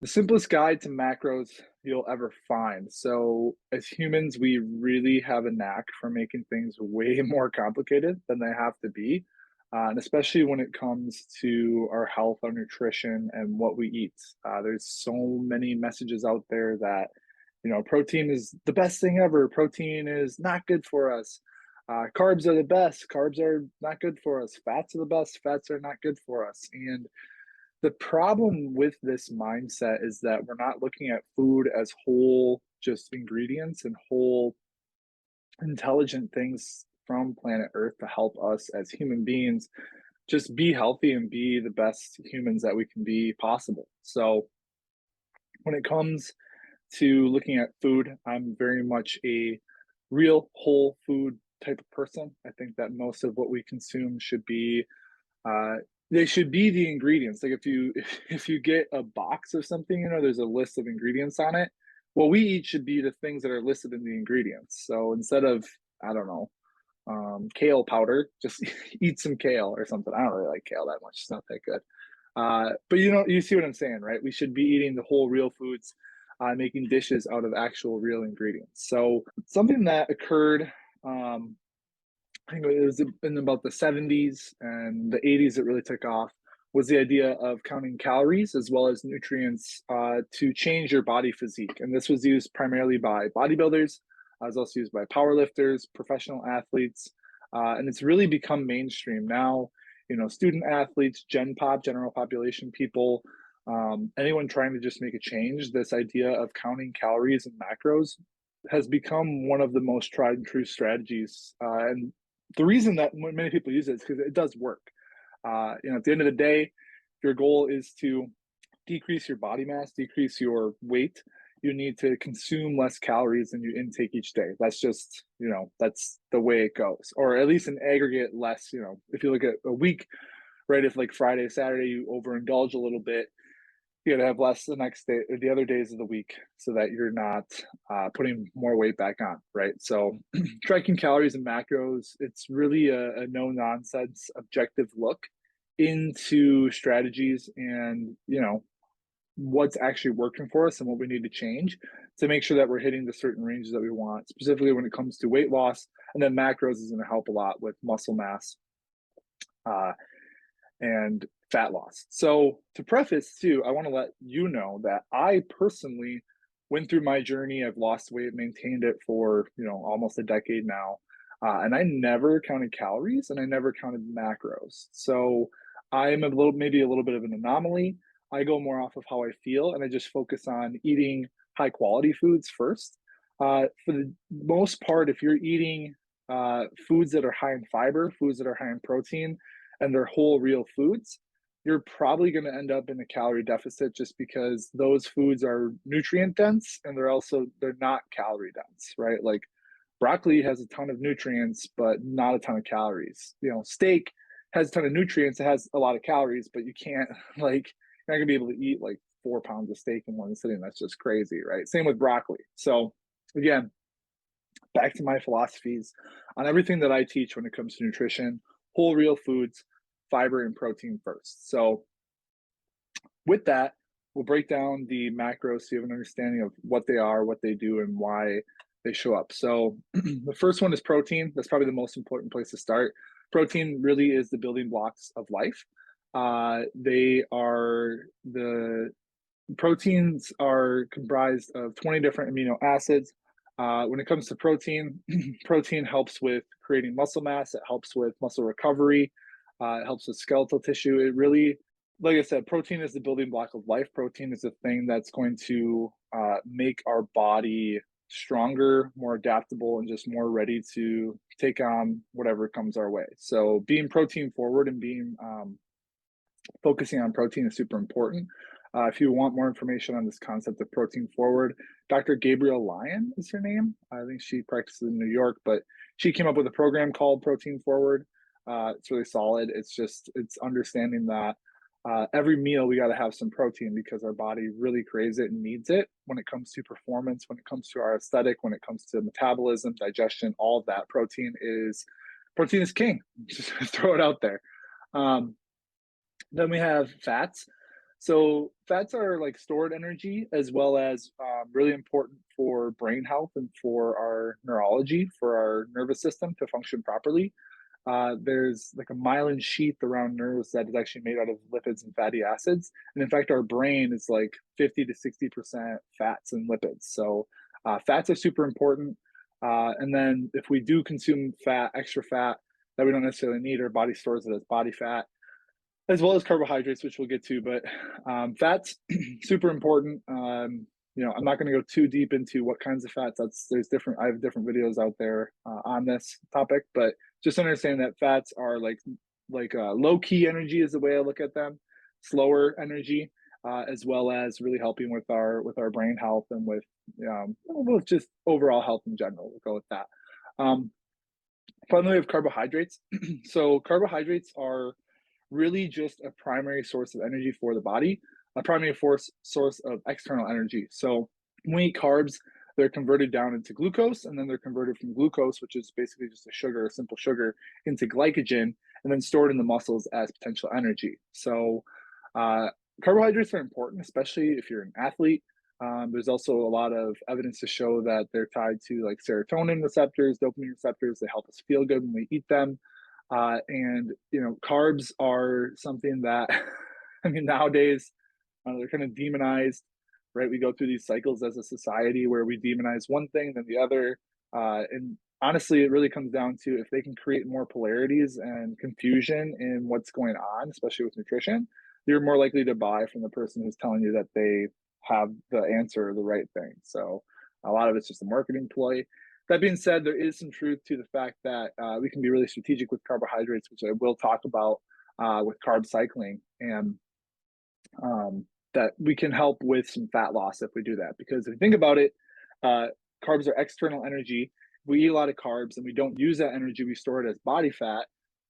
The simplest guide to macros you'll ever find. So, as humans, we really have a knack for making things way more complicated than they have to be. And especially when it comes to our health, our nutrition, and what we eat. There's so many messages out there that, protein is the best thing ever. Protein is not good for us. Carbs are the best. Carbs are not good for us. Fats are the best. Fats are not good for us. And the problem with this mindset is that we're not looking at food as whole, just ingredients and whole intelligent things from planet Earth to help us as human beings just be healthy and be the best humans that we can be possible. So, when it comes to looking at food, I'm very much a real whole food type of person. I think that most of what we consume should be uh, they should be the ingredients. Like if you get a box of something, there's a list of ingredients on it. What we eat should be the things that are listed in the ingredients. So instead of, I don't know, kale powder, just eat some kale or something. I don't really like kale that much. It's not that good. But you see what I'm saying, right? We should be eating the whole real foods, making dishes out of actual real ingredients. So something that occurred I think it was in about the 70s and the 80s that really took off was the idea of counting calories as well as nutrients to change your body physique. And this was used primarily by bodybuilders. It was also used by powerlifters, professional athletes, and it's really become mainstream now. Student athletes, Gen Pop, general population people, anyone trying to just make a change. This idea of counting calories and macros has become one of the most tried and true strategies, and the reason that many people use it is because it does work. At the end of the day, your goal is to decrease your body mass, decrease your weight. You need to consume less calories than you intake each day. That's just, that's the way it goes, or at least in aggregate, less. If you look at a week, right? If like Friday, Saturday, you overindulge a little bit, you got to have less the next day or the other days of the week so that you're not putting more weight back on, right? So, tracking calories and macros, it's really a no nonsense objective look into strategies and, what's actually working for us and what we need to change to make sure that we're hitting the certain ranges that we want, specifically when it comes to weight loss. And then macros is going to help a lot with muscle mass. Uh, and fat loss. So, to preface too, I want to let you know that I personally went through my journey. I've lost weight, maintained it for, almost a decade now. And I never counted calories and I never counted macros. So, I'm maybe a little bit of an anomaly. I go more off of how I feel and I just focus on eating high quality foods first. For the most part, if you're eating foods that are high in fiber, foods that are high in protein, and they're whole real foods, you're probably going to end up in a calorie deficit just because those foods are nutrient dense and they're not calorie dense, right? Like broccoli has a ton of nutrients but not a ton of calories. Steak has a ton of nutrients, it has a lot of calories, but you can't like you're not going to be able to eat like 4 pounds of steak in one sitting. That's just crazy, right? Same with broccoli. So again, back to my philosophies on everything that I teach when it comes to nutrition: whole real foods, fiber and protein first. So with that, we'll break down the macros so you have an understanding of what they are, what they do, and why they show up. So the first one is protein. That's probably the most important place to start. Protein really is the building blocks of life. They are the proteins are comprised of 20 different amino acids. When it comes to protein, protein helps with creating muscle mass. It helps with muscle recovery. It helps with skeletal tissue. It really, like I said, protein is the building block of life. Protein is the thing that's going to make our body stronger, more adaptable, and just more ready to take on whatever comes our way. So being protein forward and being focusing on protein is super important. If you want more information on this concept of protein forward, Dr. Gabrielle Lyon is her name. I think she practices in New York, but she came up with a program called Protein Forward. It's really solid. It's understanding that every meal we got to have some protein because our body really craves it and needs it when it comes to performance, when it comes to our aesthetic, when it comes to metabolism, digestion, all of that. Protein is king. Just throw it out there. Then we have fats. So fats are like stored energy as well as really important for brain health and for our neurology, for our nervous system to function properly. There's like a myelin sheath around nerves that is actually made out of lipids and fatty acids. And in fact, our brain is like 50 to 60% fats and lipids. So fats are super important. And then if we do consume fat, extra fat that we don't necessarily need, our body stores it as body fat as well as carbohydrates, which we'll get to. But fats super important. I'm not going to go too deep into what kinds of fats. There's different. I have different videos out there on this topic, but just understand that fats are like low key energy is the way I look at them, slower energy, as well as really helping with our brain health and with just overall health in general. We'll go with that. Um, Finally, we have carbohydrates. So carbohydrates are really just a primary source of energy for the body, a primary source of external energy. So when we eat carbs, they're converted down into glucose, and then they're converted from glucose, which is basically just a sugar, a simple sugar, into glycogen, and then stored in the muscles as potential energy. So uh, carbohydrates are important, especially if you're an athlete. There's also a lot of evidence to show that they're tied to like serotonin receptors, dopamine receptors. They help us feel good when we eat them. And carbs are something that, I mean, nowadays they're kind of demonized, right? We go through these cycles as a society where we demonize one thing than the other. And honestly, it really comes down to if they can create more polarities and confusion in what's going on, especially with nutrition, you're more likely to buy from the person who's telling you that they have the answer, the right thing. So a lot of it's just a marketing ploy. That being said, there is some truth to the fact that we can be really strategic with carbohydrates, which I will talk about with carb cycling, and that we can help with some fat loss if we do that. Because if you think about it, uh, carbs are external energy. If we eat a lot of carbs and we don't use that energy, we store it as body fat.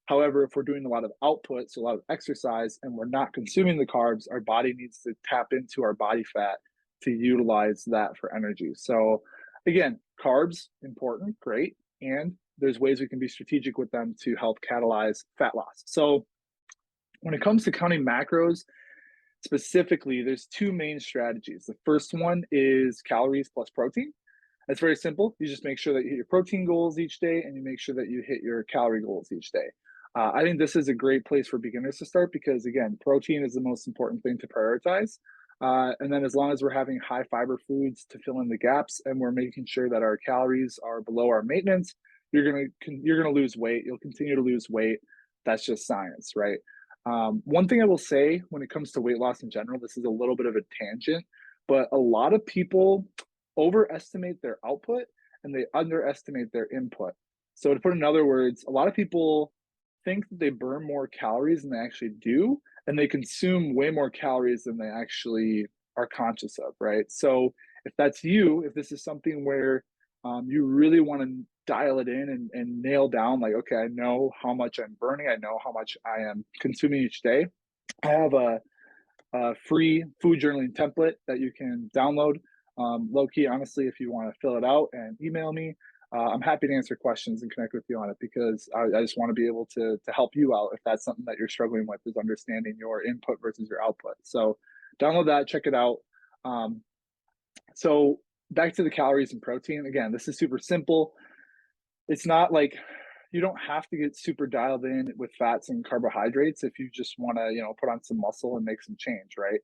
However, if we're doing a lot of output, so a lot of exercise, and we're not consuming the carbs, our body needs to tap into our body fat to utilize that for energy. So, again, carbs, important, great. And there's ways we can be strategic with them to help catalyze fat loss. So, when it comes to counting macros, specifically, there's two main strategies. The first one is calories plus protein. It's very simple. You just make sure that you hit your protein goals each day and you make sure that you hit your calorie goals each day. I think this is a great place for beginners to start because, again, protein is the most important thing to prioritize. And then, as long as we're having high fiber foods to fill in the gaps and we're making sure that our calories are below our maintenance, you're gonna lose weight. You'll continue to lose weight. That's just science, right? One thing I will say when it comes to weight loss in general, this is a little bit of a tangent, but a lot of people overestimate their output and they underestimate their input. So, to put in other words, a lot of people think that they burn more calories than they actually do, and they consume way more calories than they actually are conscious of, right? So, if that's you, if this is something where you really want to dial it in and nail down, like, okay, I know how much I'm burning, I know how much I am consuming each day. I have a free food journaling template that you can download. Low key, honestly, if you want to fill it out and email me, I'm happy to answer questions and connect with you on it because I just want to be able to help you out if that's something that you're struggling with is understanding your input versus your output. So download that, check it out. Um, so back to the calories and protein. Again, this is super simple. It's not like you don't have to get super dialed in with fats and carbohydrates if you just want to, put on some muscle and make some change, right?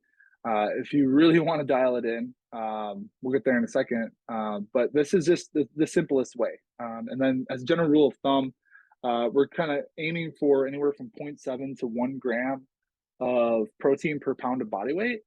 If you really want to dial it in, we'll get there in a second. But this is just the simplest way. And then, as a general rule of thumb, we're kind of aiming for anywhere from zero point 0.7 to 1 gram of protein per pound of body weight.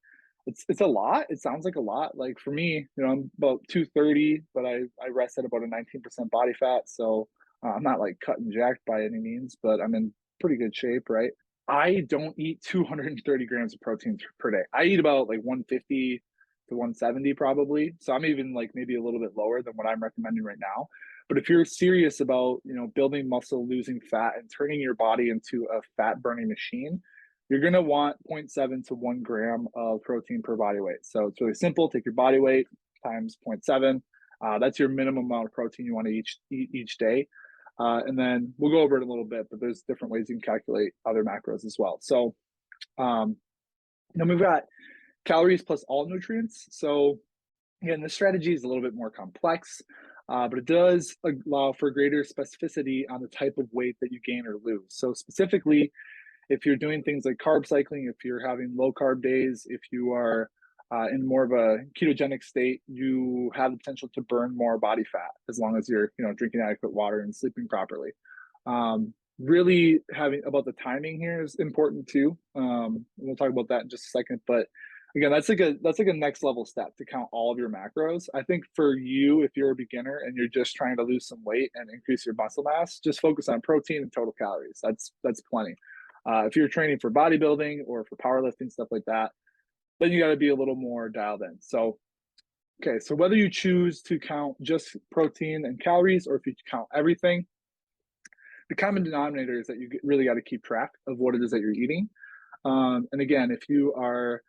It's a lot. It sounds like a lot. Like for me, I'm about 230, but I rest at about a 19% body fat. So I'm not like cut and jacked by any means, but I'm in pretty good shape, right? I don't eat 230 grams of protein per day. I eat about like 150 to 170 probably. So I'm even like maybe a little bit lower than what I'm recommending right now. But if you're serious about, building muscle, losing fat, and turning your body into a fat burning machine, you're going to want zero point 0.7 to 1 gram of protein per body weight. So it's really simple. Take your body weight times 0.7. That's your minimum amount of protein you want to eat each day. And then we'll go over it a little bit, but there's different ways you can calculate other macros as well. So, um, Then we've got calories plus all nutrients. So again, this strategy is a little bit more complex, but it does allow for greater specificity on the type of weight that you gain or lose. So specifically, if you're doing things like carb cycling, if you're having low carb days, if you are in more of a ketogenic state, you have the potential to burn more body fat as long as you're, drinking adequate water and sleeping properly. Really having about the timing here is important too. We'll talk about that in just a second, but again, that's like a next level step to count all of your macros. I think for you, if you're a beginner and you're just trying to lose some weight and increase your muscle mass, just focus on protein and total calories. That's plenty. If you're training for bodybuilding or for powerlifting, stuff like that, then you got to be a little more dialed in. So, okay, so whether you choose to count just protein and calories or if you count everything, the common denominator is that you really got to keep track of what it is that you're eating. And again, if you are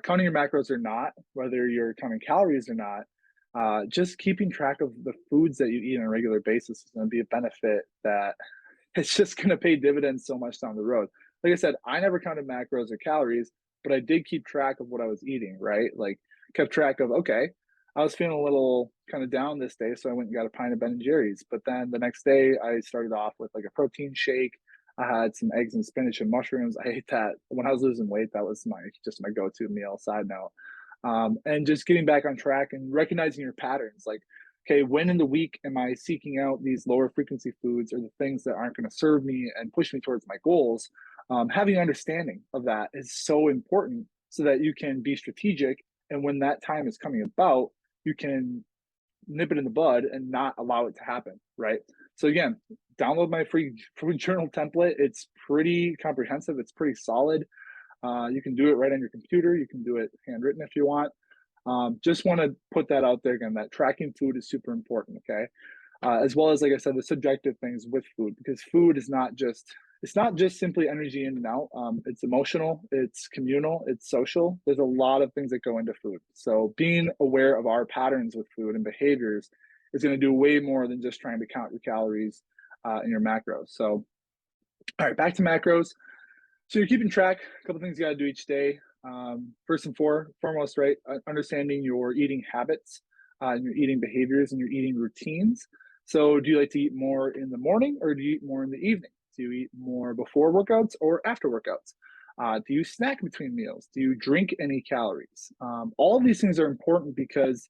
counting your macros or not, whether you're counting calories or not, just keeping track of the foods that you eat on a regular basis is going to be a benefit that it's just going to pay dividends so much down the road. Like I said, I never counted macros or calories, but I did keep track of what I was eating, right? Like kept track of, okay, I was feeling a little kind of down this day, so I went and got a pint of Ben and Jerry's. But then the next day, I started off with like a protein shake. I had some eggs and spinach and mushrooms. I ate that when I was losing weight. That was my go-to meal. Side note, and just getting back on track and recognizing your patterns. Like, okay, when in the week am I seeking out these lower frequency foods or the things that aren't going to serve me and push me towards my goals? Having understanding of that is so important so that you can be strategic. And when that time is coming about, you can nip it in the bud and not allow it to happen, right? So again, download my free food journal template. It's pretty comprehensive. It's pretty solid. You can do it right on your computer. You can do it handwritten if you want. Just want to put that out there again, that tracking food is super important, okay? As well as, like I said, the subjective things with food, because food is not just, it's not just simply energy in and out. It's emotional, it's communal, it's social. There's a lot of things that go into food. So being aware of our patterns with food and behaviors is going to do way more than just trying to count your calories and your macros. So, all right, back to macros. So you're keeping track. A couple things you got to do each day. First and foremost, right? Understanding your eating habits, and your eating behaviors, and your eating routines. So, do you like to eat more in the morning, or do you eat more in the evening? Do you eat more before workouts or after workouts? Do you snack between meals? Do you drink any calories? All of these things are important because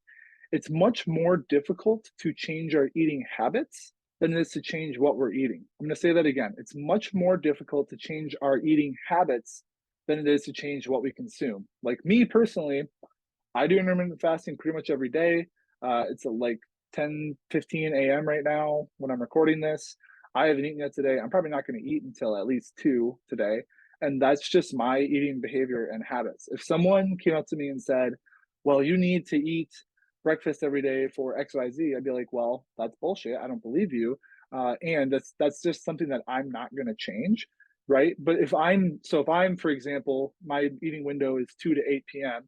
it's much more difficult to change our eating habits than it is to change what we're eating. I'm going to say that again. It's much more difficult to change our eating habits than it is to change what we consume. Like me personally, I do intermittent fasting pretty much every day. It's like 10:15 a.m. right now when I'm recording this. I haven't eaten yet today. I'm probably not going to eat until at least 2 today. And that's just my eating behavior and habits. If someone came up to me and said, well, you need to eat breakfast every day for XYZ, I'd be like, well, that's bullshit. I don't believe you. And that's just something that I'm not going to change. Right. But if I'm, for example, my eating window is 2 to 8 p.m.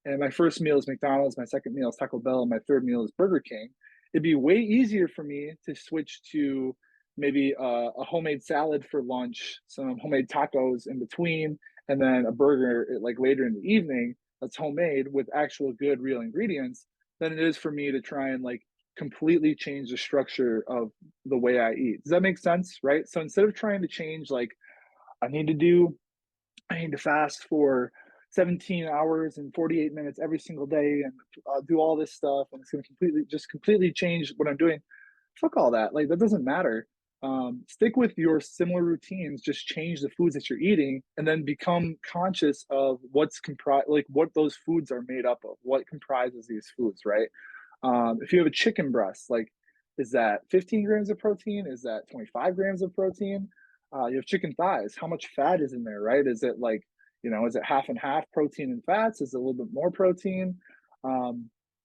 and my first meal is McDonald's, my second meal is Taco Bell, and my third meal is Burger King, it'd be way easier for me to switch to maybe a homemade salad for lunch, some homemade tacos in between, and then a burger like later in the evening that's homemade with actual good real ingredients than it is for me to try and like completely change the structure of the way I eat. Does that make sense? Right. So instead of trying to change like I need to do I need to fast for 17 hours and 48 minutes every single day and do all this stuff and it's going to completely change what I'm doing. Fuck all that. Like that doesn't matter. Stick with your similar routines, just change the foods that you're eating and then become conscious of what's comprised, like what those foods are made up of, what comprises these foods, right? If you have a chicken breast, like is that 15 grams of protein? Is that 25 grams of protein? You have chicken thighs. How much fat is in there, right? Is it like, is it half and half protein and fats? Is it a little bit more protein?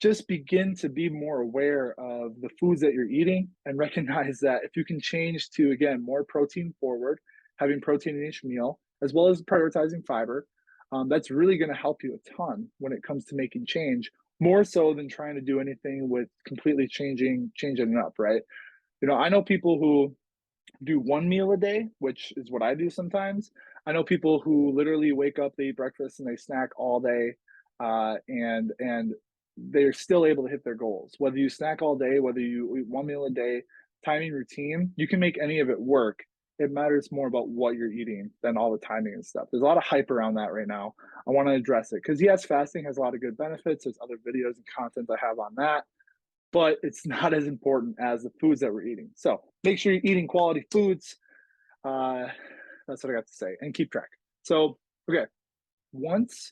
Just begin to be more aware of the foods that you're eating and recognize that if you can change to, again, more protein forward, having protein in each meal, as well as prioritizing fiber, that's really going to help you a ton when it comes to making change, more so than trying to do anything with completely changing it up, right? I know people who do one meal a day, which is what I do sometimes. I know people who literally wake up, they eat breakfast, and they snack all day, and they're still able to hit their goals. Whether you snack all day, whether you eat one meal a day, timing routine, you can make any of it work. It matters more about what you're eating than all the timing and stuff. There's a lot of hype around that right now. I want to address it because yes, fasting has a lot of good benefits. There's other videos and content I have on that, but it's not as important as the foods that we're eating. So make sure you're eating quality foods. Uh, that's what I got to say, and keep track. So, okay, once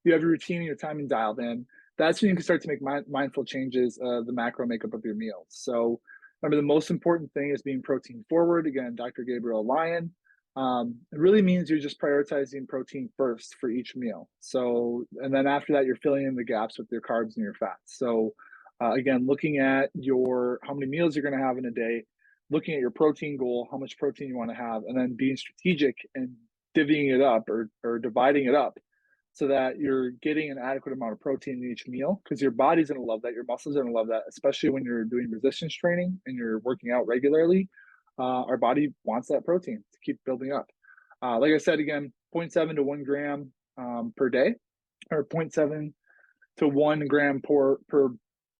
you have your routine and your timing dialed in, that's when you can start to make mindful changes of the macro makeup of your meals. So, remember, the most important thing is being protein forward. Again, Dr. Gabriel Lyon. It really means you're just prioritizing protein first for each meal. So, and then after that, you're filling in the gaps with your carbs and your fats. So, again, looking at your how many meals you're going to have in a day, looking at your protein goal, how much protein you want to have, and then being strategic and divvying it up or dividing it up so that you're getting an adequate amount of protein in each meal because your body's going to love that. Your muscles are going to love that, especially when you're doing resistance training and you're working out regularly. Our body wants that protein to keep building up. Like I said, again, zero point 0.7 to 1 gram per day, or zero point 0.7 to 1 gram per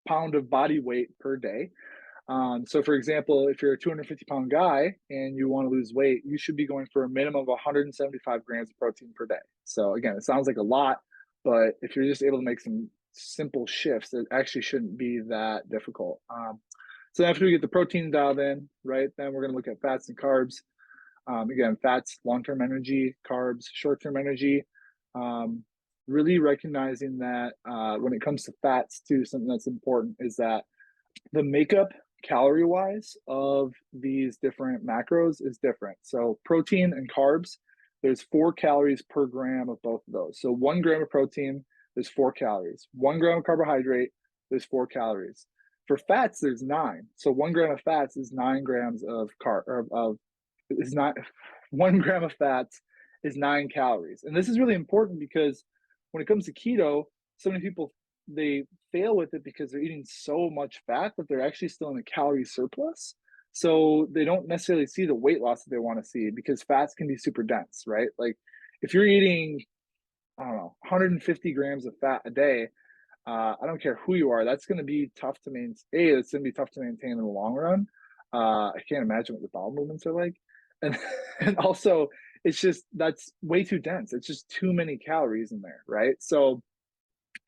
pound of body weight per day. So for example, if you're a 250-pound guy and you want to lose weight, you should be going for a minimum of 175 grams of protein per day. So again, it sounds like a lot, but if you're just able to make some simple shifts, it actually shouldn't be that difficult. So after we get the protein dialed in, right, then we're going to look at fats and carbs. Again, fats, long-term energy, carbs, short-term energy. Really recognizing that when it comes to fats too, something that's important is that the makeup calorie wise of these different macros is different. So protein and carbs, there's 4 calories per gram of both of those. So 1 gram of protein, there's 4 calories. 1 gram of carbohydrate, there's 4 calories. For fats, there's 9. So 1 gram of fats is 9 grams of is not 1 gram of fats is 9 calories. And this is really important because when it comes to keto, so many people they fail with it because they're eating so much fat that they're actually still in a calorie surplus. So they don't necessarily see the weight loss that they want to see because fats can be super dense, right? Like if you're eating, I don't know, 150 grams of fat a day, I don't care who you are, that's going to be tough to maintain. It's going to be tough to maintain in the long run. I can't imagine what the bowel movements are like. And, and also, it's just that's way too dense. It's just too many calories in there, right? So,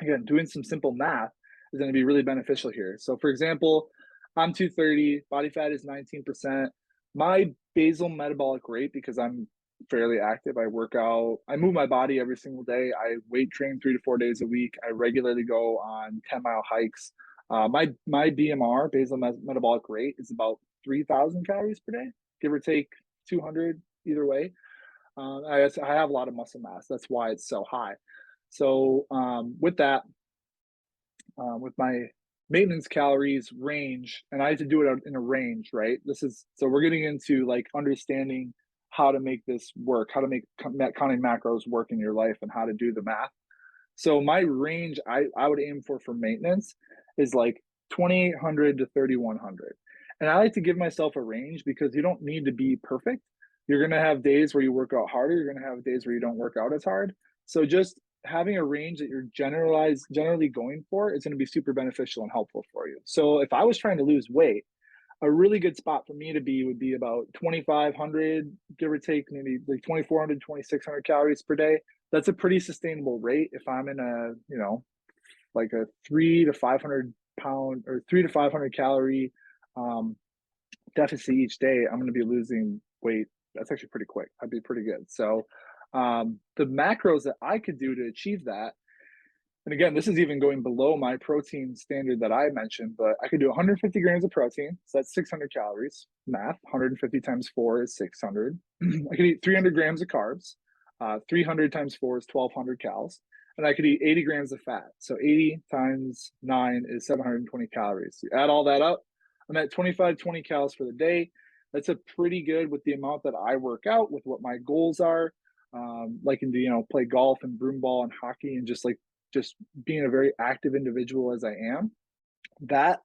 again, doing some simple math is going to be really beneficial here. So, for example, I'm 230, body fat is 19%. My basal metabolic rate, because I'm fairly active, I work out, I move my body every single day. I weight train 3 to 4 days a week. I regularly go on 10-mile hikes. My BMR, basal metabolic rate, is about 3,000 calories per day, give or take 200 either way. I have a lot of muscle mass. That's why it's so high. So with that, with my maintenance calories range, and I had to do it in a range, right? So we're getting into like understanding how to make this work, how to make counting macros work in your life, and how to do the math. So my range, I would aim for maintenance is like 2,800 to 3,100, and I like to give myself a range because you don't need to be perfect. You're gonna have days where you work out harder. You're gonna have days where you don't work out as hard. So just having a range that you're generally going for is going to be super beneficial and helpful for you. So if I was trying to lose weight, a really good spot for me to be would be about 2,500, give or take, maybe like 2,400, 2,600 calories per day. That's a pretty sustainable rate if I'm in a, like a 3 to 500 pound or 3 to 500 calorie um, deficit each day. I'm going to be losing weight. That's actually pretty quick. I'd be pretty good. So the macros that I could do to achieve that, and again, this is even going below my protein standard that I mentioned, but I could do 150 grams of protein. So that's 600 calories. Math, 150 times 4 is 600. I could eat 300 grams of carbs. 300 times 4 is 1,200 calories. And I could eat 80 grams of fat. So 80 times 9 is 720 calories. You add all that up, I'm at 2520 calories for the day. That's a pretty good with the amount that I work out, with what my goals are. Liking to play golf and broomball and hockey, and just being a very active individual as I am, that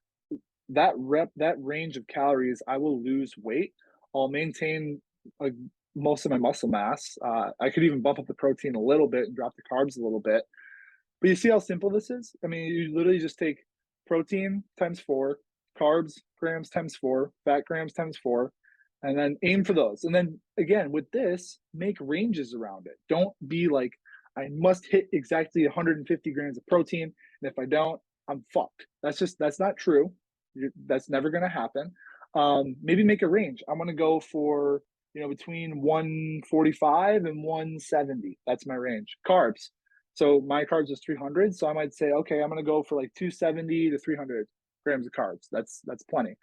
that range of calories, I will lose weight. I'll maintain a most of my muscle mass. I could even bump up the protein a little bit and drop the carbs a little bit. But you see how simple this is? I mean, you literally just take protein times 4, carbs grams times 4, fat grams times 4, and then aim for those. And then again, with this, make ranges around it. Don't be like, I must hit exactly 150 grams of protein. And if I don't, I'm fucked. That's not true. That's never going to happen. Maybe make a range. I'm going to go for, between 145 and 170. That's my range. Carbs. So my carbs is 300. So I might say, okay, I'm going to go for like 270 to 300 grams of carbs. That's plenty.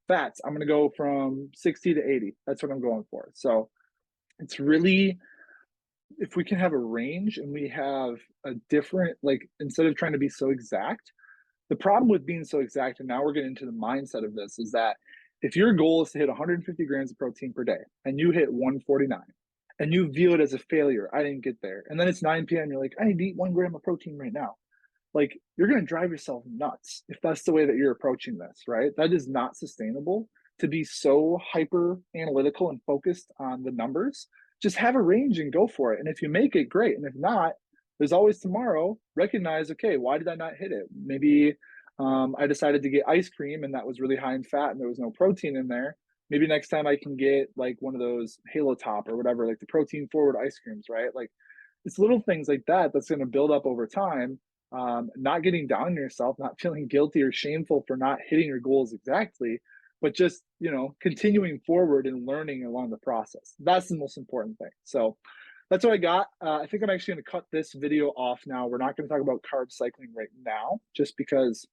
Fats, I'm going to go from 60 to 80. That's what I'm going for. So it's really, if we can have a range and we have a different, like, instead of trying to be so exact, the problem with being so exact, and now we're getting into the mindset of this, is that if your goal is to hit 150 grams of protein per day and you hit 149 and you view it as a failure, I didn't get there. And then it's 9 p.m. You're like, I need to eat 1 gram of protein right now. Like, you're going to drive yourself nuts if that's the way that you're approaching this, right? That is not sustainable to be so hyper analytical and focused on the numbers. Just have a range and go for it. And if you make it, great. And if not, there's always tomorrow. Recognize, okay, why did I not hit it? Maybe I decided to get ice cream and that was really high in fat and there was no protein in there. Maybe next time I can get like one of those Halo Top or whatever, like the protein forward ice creams, right? Like it's little things like that that's going to build up over time. Not getting down on yourself, not feeling guilty or shameful for not hitting your goals exactly, but just, continuing forward and learning along the process. That's the most important thing. So that's what I got. I think I'm actually going to cut this video off now. We're not going to talk about carb cycling right now, just because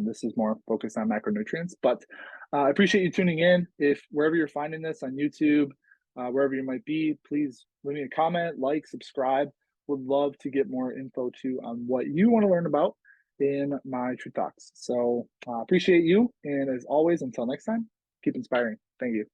this is more focused on macronutrients. But I appreciate you tuning in. If wherever you're finding this on YouTube, wherever you might be, please leave me a comment, like, subscribe. Would love to get more info too on what you want to learn about in my True Talks. So appreciate you. And as always, until next time, keep inspiring. Thank you.